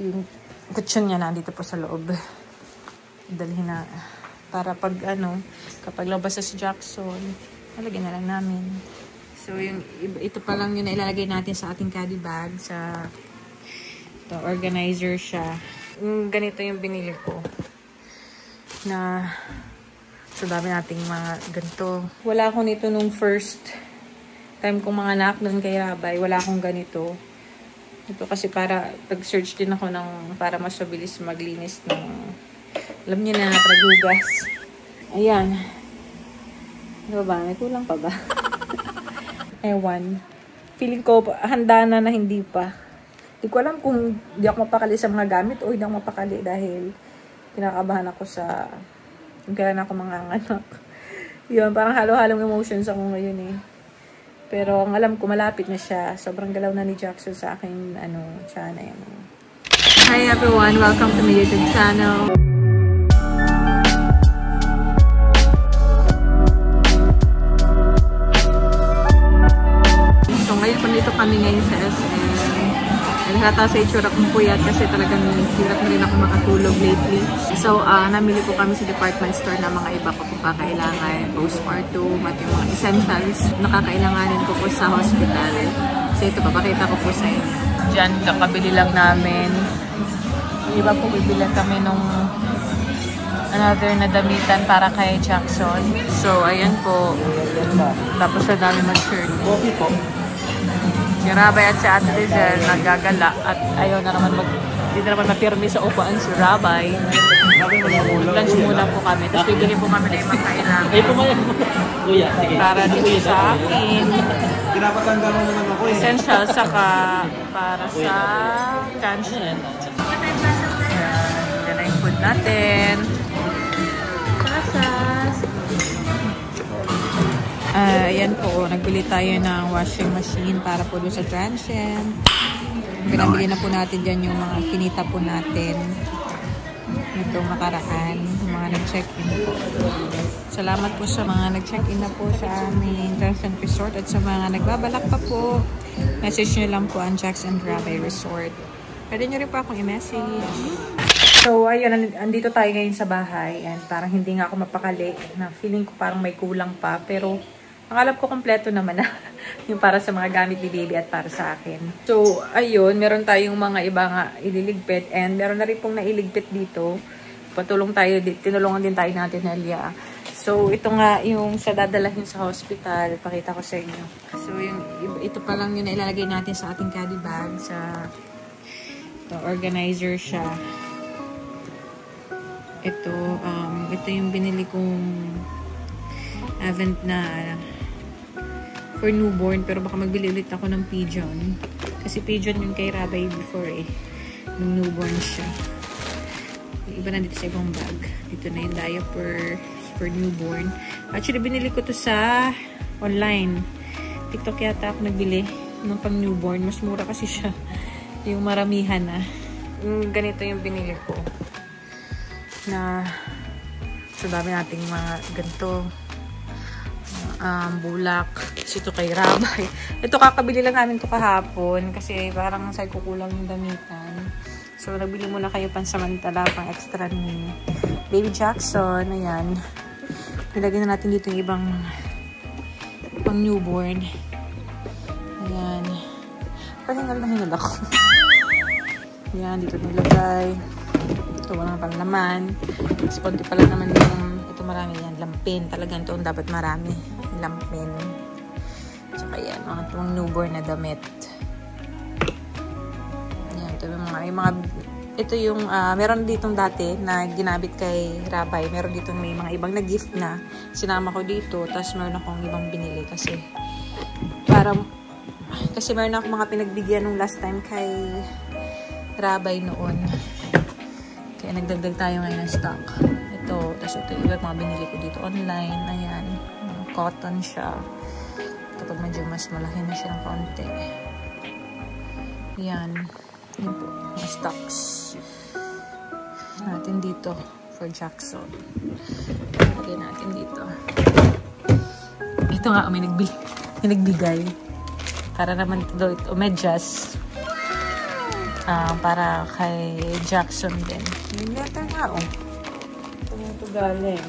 Yung kutsyon niya nandito po sa loob. Dalhin na para pag kapag labas si Jackson, nalagyan na lang namin. So yung ito pa lang yung ilalagay natin sa ating caddy bag. Sa ito, organizer siya. Ganito yung binili ko. Na so dami nating mga ganito. Wala akong nito nung first time kong mga anak doon kay Rabay. Wala akong ganito. Ito kasi para pag-search din ako ng para mas mabilis maglinis ng alam niyo na paghugas. Ayan. Ano ba? May kulang pa ba? Ewan. Feeling ko handa na hindi pa. Hindi ko alam kung di ako mapakali sa mga gamit o hindi ako mapakali dahil kinakabahan ako sa kung kailan ako manganganak. Yun, parang halo-halong emotions ako ngayon eh. Pero ang alam ko, malapit na siya. Sobrang galaw na ni Jackson sa aking, channel. Hi everyone! Welcome to my YouTube channel. So ngayon po dito kami ngayon sa SM. Halata sa itsura kong puyat kasi talagang hirap na rin ako makatulog lately. So, namili po kami sa department store na mga iba ko po kakailangan. Postpartum at yung mga essentials na kakailanganin ko po sa hospital. So, ito, papakita ko po sa inyo. Diyan, kakabili lang namin. Iba po, bibilan kami nung another na damitan para kay Jackson. So, ayan po. Tapos na dami mag-shirt. Coffee po. Si Rabay at si Ate Lizel nagagala at ayaw na naman hindi na naman mapirmi sa upuan si Rabay. Lunch muna po kami. Tapos bibili po kami na yung magkailangan. Para dito sa akin. Essential saka para sa cancer. Yan na yung food natin. Ayan po, nagbili tayo ng washing machine para po doon sa transient. Pinabili na po natin dyan yung mga kinita po natin. Itong nakaraan, yung mga nag-check-in po. Salamat po sa mga nag-check-in na po sa aming Transient Resort at sa mga nagbabalak pa po. Message nyo lang po ang Jax and Rabay Resort. Pwede nyo rin po akong i-message. So, ayun, andito tayo ngayon sa bahay and parang hindi nga ako mapakali na feeling ko parang may kulang pa pero ang alam ko kompleto naman na yung para sa mga gamit ni baby at para sa akin. So, ayun, meron tayong mga iba nga ililigpit and meron na rin pong nailigpit dito. Tinulungan din tayo natin, Nelia. So, ito nga yung sa dadalahin sa hospital. Pakita ko sa inyo. So, ito pa lang yung ilalagay natin sa ating caddy bag. Ito, organizer siya. Ito yung binili kong Avent na for newborn, pero baka magbili ulit ako ng Pigeon kasi Pigeon yung kay Rabay before nung newborn siya. Iba na dito sa ibang bag. Dito na yung diaper for newborn. Actually binili ko to sa online TikTok yata ako nagbili ng pang newborn. Mas mura kasi siya yung maramihan na. Ganito yung binili ko na so dami nating mga ganito bulak. Kasi ito kay Rabay. Ito kakabili lang namin ito kahapon kasi parang say kukulang yung damitan. So nagbili muna kayo pansamantala pang extra ni Baby Jackson. Ayan. Nilagay na natin dito yung ibang pang newborn. Ayan. Pahingal na hingal ako. Ayan. Dito nilagay. Ito walang pang laman. Mas konti pala naman yung ito marami yan. Lampin. Talagang ito dapat marami. Lampin. Tsaka yan, mga newborn na damit. Yan, ito yung meron ditong dati na ginabit kay Rabay. Meron ditong may mga ibang na-gift na sinama ko dito. Tapos meron akong ibang binili kasi meron akong mga pinagbigyan nung last time kay Rabay noon. Kaya nagdagdag tayo ngayon ng stock. Ito, tapos ito yung mga binili ko dito online. Ayan. Cotton siya. Kapag medyo mas malaki na siya ng konti. Yan. Yan po. Mga stocks natin dito for Jackson. Lagay natin dito. Ito nga, may nagbigay. Para naman ito medyas. Para kay Jackson din. Yung letter nga, oh. Ito galing.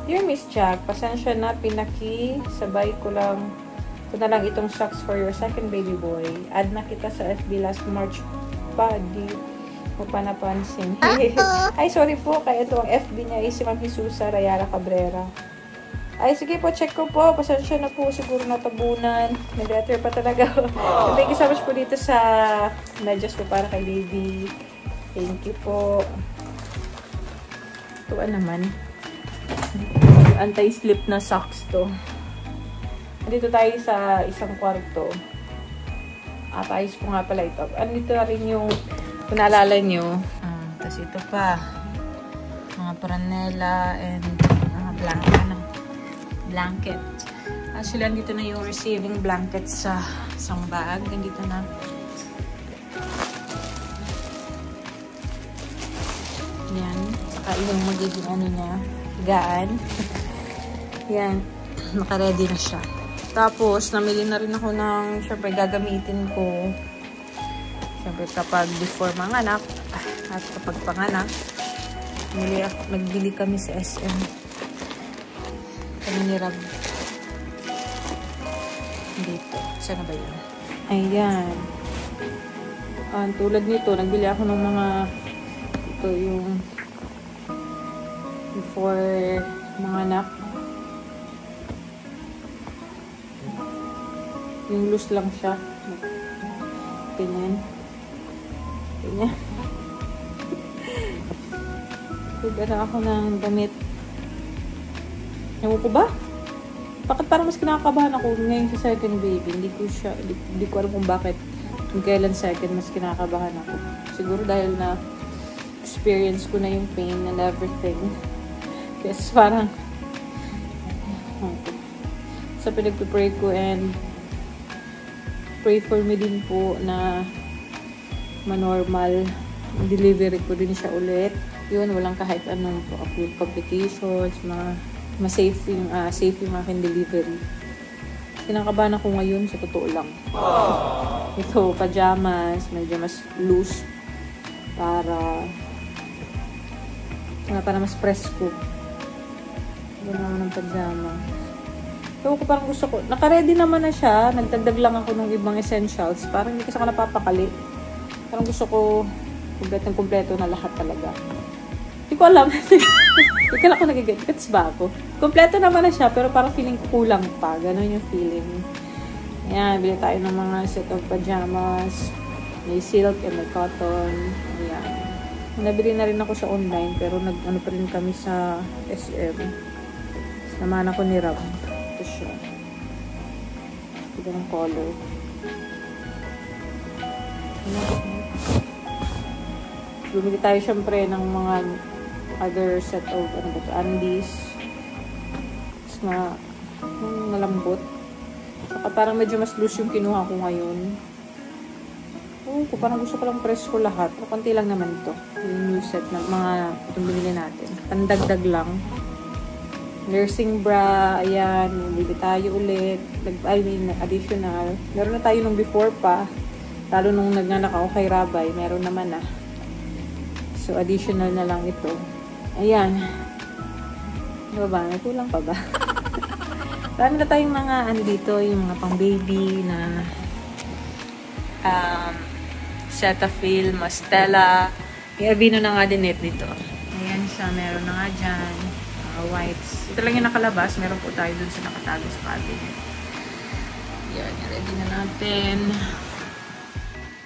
Dear Miss Jack, pasensya na, sabay ko lang. Ito na lang itong socks for your second baby boy. Add na kita sa FB last March pa. Di mo pa napansin. Ay, sorry po. Kaya ito ang FB niya ay si Ma'am Jesusa Rayara Cabrera. Ay, sige po, check ko po. Pasensya na po. Siguro natabunan. Nag-letter pa talaga. Thank you so much po dito sa medyas po para kay baby. Thank you po. Ito naman. Anti-slip na socks to. Dito tayo sa isang kwarto. Paayos ko nga pala ito. Andito na rin yung, kung naalala nyo. Tapos ito pa. Mga paranela and mga blanket. Actually, andito na yung receiving blanket sa isang bag. Andito na. Yan. Saka yung magiging ano niya. Higaan. Yan. Naka-ready na siya. Tapos, namili na rin ako ng, syempre, gagamitin ko. Syempre, kapag before manganak, at kapag panganak, nagbili kami sa SM. Kami ni Rab. Dito. Saan na ba yun? Ayan. Tulad nito, nagbili ako ng mga, ito yung, before manganak. Yung loose lang siya. Ganyan. Ganyan. Nagdala ako ng damit. Ewan ko ba? Bakit parang mas kinakabahan ako ngayon sa second baby? Hindi ko alam kung bakit. Kung kailan second, mas kinakabahan ako. Siguro dahil na experience ko na yung pain and everything. Yes, parang sa pinag-pray ko and pray for me din po na manormal delivery ko din siya ulit. Yun, walang kahit anong complications, safe yung aking delivery. Kinakabahan ako ngayon, sa totoo lang. Ito, pajamas, medyo mas loose para mas presko. Gano'n naman ng pajama. So, parang gusto ko, naka-ready naman na siya. Nagdagdag lang ako ng ibang essentials. Parang hindi kasi ako napapakali. Parang gusto ko kumpleto na lahat talaga. Hindi ko alam. Hindi ka lang ako nagigets ba ako? Kumpleto naman na siya, pero parang feeling ko kulang pa. Ganon yung feeling. Ayan, bili tayo ng mga set of pajamas. May silk and may cotton. Ayan. Nabili na rin ako sa online, pero nag-ano pa rin kami sa SM. Samahan ako ni Rob. Ito siya. Ito ng color. Bumili tayo syempre ng mga other set of undies. Mas malambot. Saka parang medyo mas loose yung kinuha ko ngayon. Parang gusto ko lang press ko lahat. Konti lang naman ito. Yung new set na mga itong binili natin. Pandagdag lang. Nursing bra. Ayan. Bili tayo ulit. Additional. Meron na tayo nung before pa. Lalo nung nagnanak ako kay Rabay. Meron naman na. So, additional na lang ito. Ayan. Ano ba? May kulang pa ba? Marami na tayong mga dito. Yung mga pang baby na Cetaphil, Mastella. May Aveeno na nga din dito. Ayan siya. Meron na nga dyan. Whites. Ito lang yung nakalabas. Meron po tayo dun sa nakatago sa cabinet. Ayan. Ready na natin.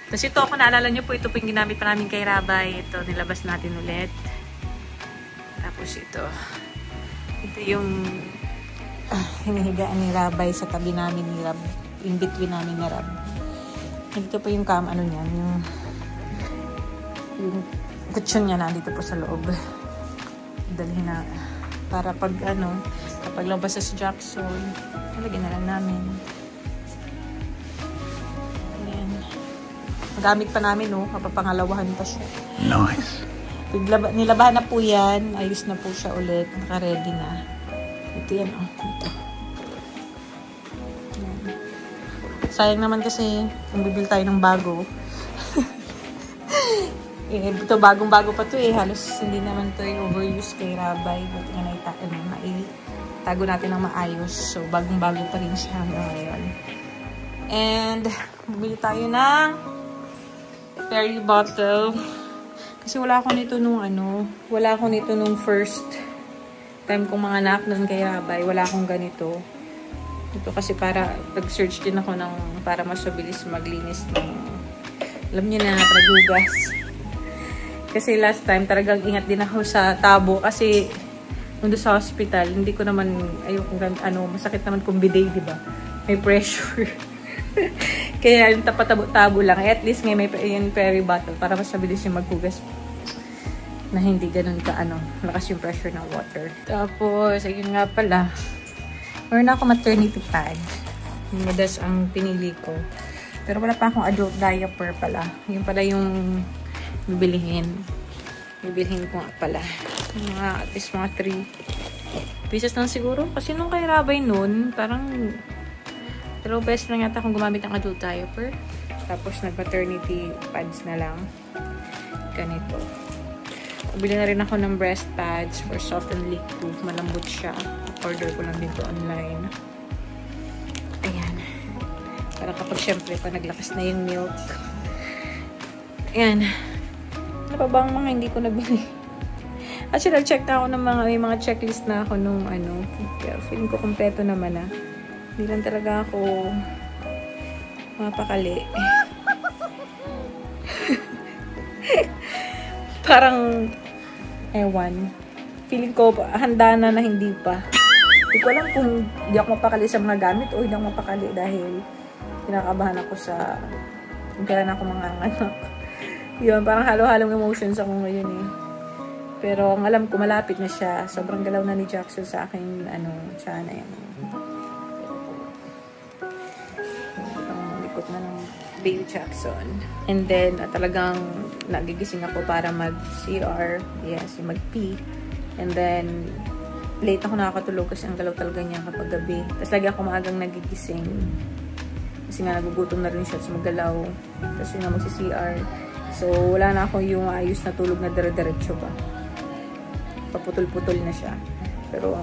Tapos ito, kung naalala nyo po, ito po yung ginamit pa namin kay Rabay. Ito, nilabas natin ulit. Tapos ito. Ito yung hinihigaan ni Rabay sa tabi namin ni Rab. In between namin ni Rab. Dito po yung ano niyan. Yung kutsyon niya nandito po sa loob. Dalhin na. Para pag kapag labas sa Jackson, nalagyan na lang namin. Magamit pa namin, no? Mapapangalawahan pa siya. Nice. Nilabahan na po yan. Ayos na po siya ulit. Naka-ready na. Ito yan, oh. Ito. Yan. Sayang naman kasi kung bibili tayo ng bago. Ito bagong-bago pa to halos hindi naman to overuse kay Rabay. Buti nga naitago natin ng maayos. So, bagong-bago pa rin siya hanggang ngayon. And, bumili tayo ng Perry bottle. Kasi wala ako nito nung first time kong mga anak nun kay Rabay. Wala akong ganito. Ito kasi para, nag-search din ako para mas mabilis maglinis ng, alam niyo na, tragugas. Kasi last time, talagang ingat din ako sa tabo. Kasi, nung sa hospital, hindi ko naman, masakit naman kung bidet, diba? May pressure. Kaya, yung tapatabo-tabo lang. At least, ngayon may yung Perry bottle para mas mabilis yung maghugas. Na hindi ganun lakas yung pressure ng water. Tapos, ayun nga pala. Meron ako maternity pad. Yung madas ang pinili ko. Pero wala pa akong adult diaper pala. Yung pala yung bibilihin ko nga pala at least mga 3 pieces lang siguro kasi nung kay Rabay nun parang 2 beses lang yata akong gumamit ng adult diaper tapos nag-maternity pads na lang ganito. Bili na rin ako ng breast pads for soft and leak proof, malambot siya, order ko lang dito online. Ayan, para kapag syempre pa naglakas na yung milk. Ayan. Ano pa bang mga hindi ko nabili? Actually, nag-check na ako ng may mga checklist na ako nung Pero feeling ko kompleto naman Hindi lang talaga ako mapakali. Parang, ewan. Feeling ko, handa na hindi pa. Hindi ko alam kung hindi ako mapakali sa mga gamit o hindi ako mapakali dahil kinakabahan ako sa kung kailan ako mga anak. Yun, parang halo-halong emotions ako ngayon Pero ang alam ko, malapit na siya. Sobrang galaw na ni Jackson sa akin, siya na yan. Ang likot na ng baby Jackson. And then, talagang nagigising ako para mag-CR. Yes, mag-pee. And then, late ako nakakatulog kasi ang galaw talaga niya kapag gabi. Tapos lagi ako maagang nagigising. Kasi nga nagugutom na rin siya sa magalaw. Tapos yun nga mag-CR. So, wala na ako yung ayos na tulog na dire-diretso ba. Paputol-putol na siya. Pero,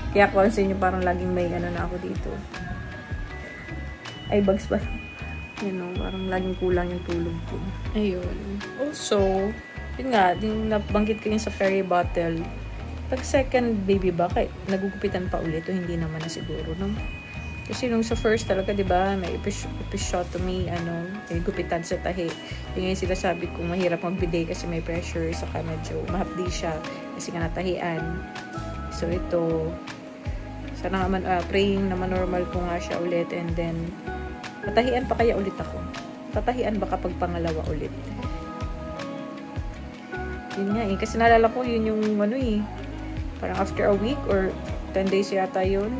kaya ko sa inyo parang laging may na ako dito. Ay, bags pa. Parang laging kulang yung tulog ko. Ayun. Also, yun nga, yung nabanggit ko yun sa Perry bottle. Pag second baby ba, nagugupitan pa ulit o hindi naman na siguro, no? Kasi nung sa first talaga, di ba, may episiotomy, may gupitan sa tahi. Yung sila sabi ko, mahirap mag-bidet kasi may pressure, saka medyo mahapdi siya kasi nga natahian. So, ito, sana naman, praying naman normal ko nga siya ulit and then, matahian pa kaya ulit ako? Tatahian ba kapag pangalawa ulit? Yun nga kasi naalala ko, yun yung parang after a week or 10 days yata yun,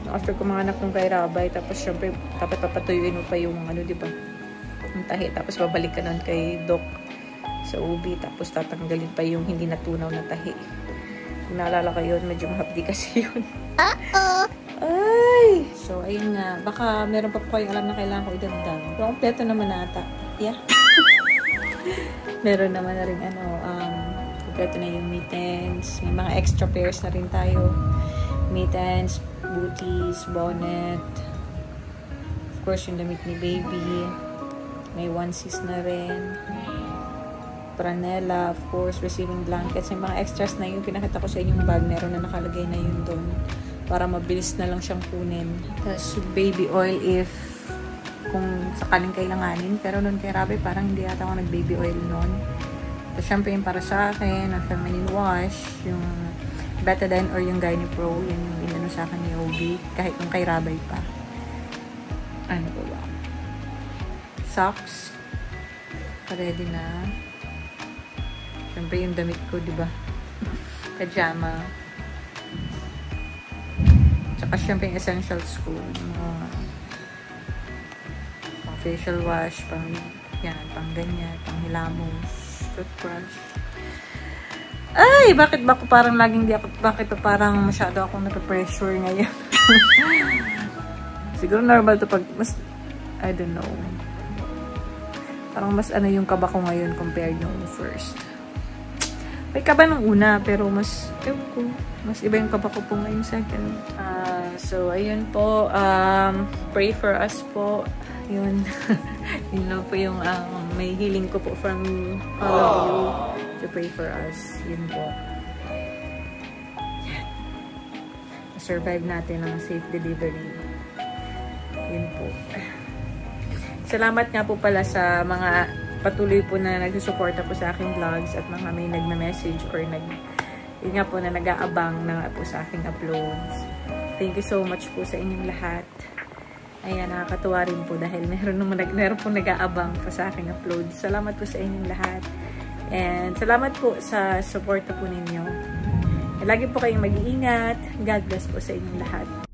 after ko mga anak ng kay Rabay, tapos syempre, dapat papatuyuin mo pa yung diba? Yung tahi, tapos babalik ka nun kay Doc sa OB, tapos tatanggalin pa yung hindi natunaw na tahi. Kung naalala ko yun, medyo mahapdi kasi yun. Ay! So, ayun nga. Baka meron pa po kayong alam na kailangan ko idagdag. Pero kompleto naman ata. Yeah. Meron naman na rin kompleto na yung mittens. May mga extra pairs na rin tayo. Mittens, booties, bonnet. Of course, yung damit ni baby. May onesies na rin. Pranela, of course, receiving blankets. May mga extras na yun. Pinakita ko sa inyong bag. Meron na nakalagay na yun doon. Para mabilis na lang siyang kunin. Tapos, baby oil if kung sakaling kailanganin. Pero noon kay Rabay, parang hindi yata ako nag-baby oil noon. Tapos, syempre yung para sa akin, ang feminine wash, yung Betadine or yung Gyne-Pro, yun yung inano sa akin ni OB, kahit yung kay Rabay pa. Ano ba? Socks. Ready na. Syempre yung damit ko, diba? Pajama. Tsaka syempre yung essentials ko. Pang facial wash, pang ganyan, pang hilamos, toothbrush. Ay, bakit ba ako parang laging bakit pa parang masyado akong nape-pressure ngayon? Siguro normal to pag mas, I don't know. Parang mas ano yung kaba ko ngayon compared nung first. May kaba nung una, pero mas iba yung kaba ko po ngayon second. So, ayun po. Pray for us po. Yun. Yun lang po yung may healing ko po from all of you to pray for us. Yun po. Survive natin ang safe delivery. Yun po. Salamat nga po pala sa mga patuloy po na nagsusuporta po sa aking vlogs at mga may nagme-message or yun nga po na nag-aabang na po sa aking uploads. Thank you so much po sa inyong lahat. Ayan, nakakatuwa rin po dahil meron po nag-aabang po sa aking uploads. Salamat po sa inyong lahat. And salamat po sa suporta po ninyo. Lagi po kayong mag-iingat. God bless po sa inyong lahat.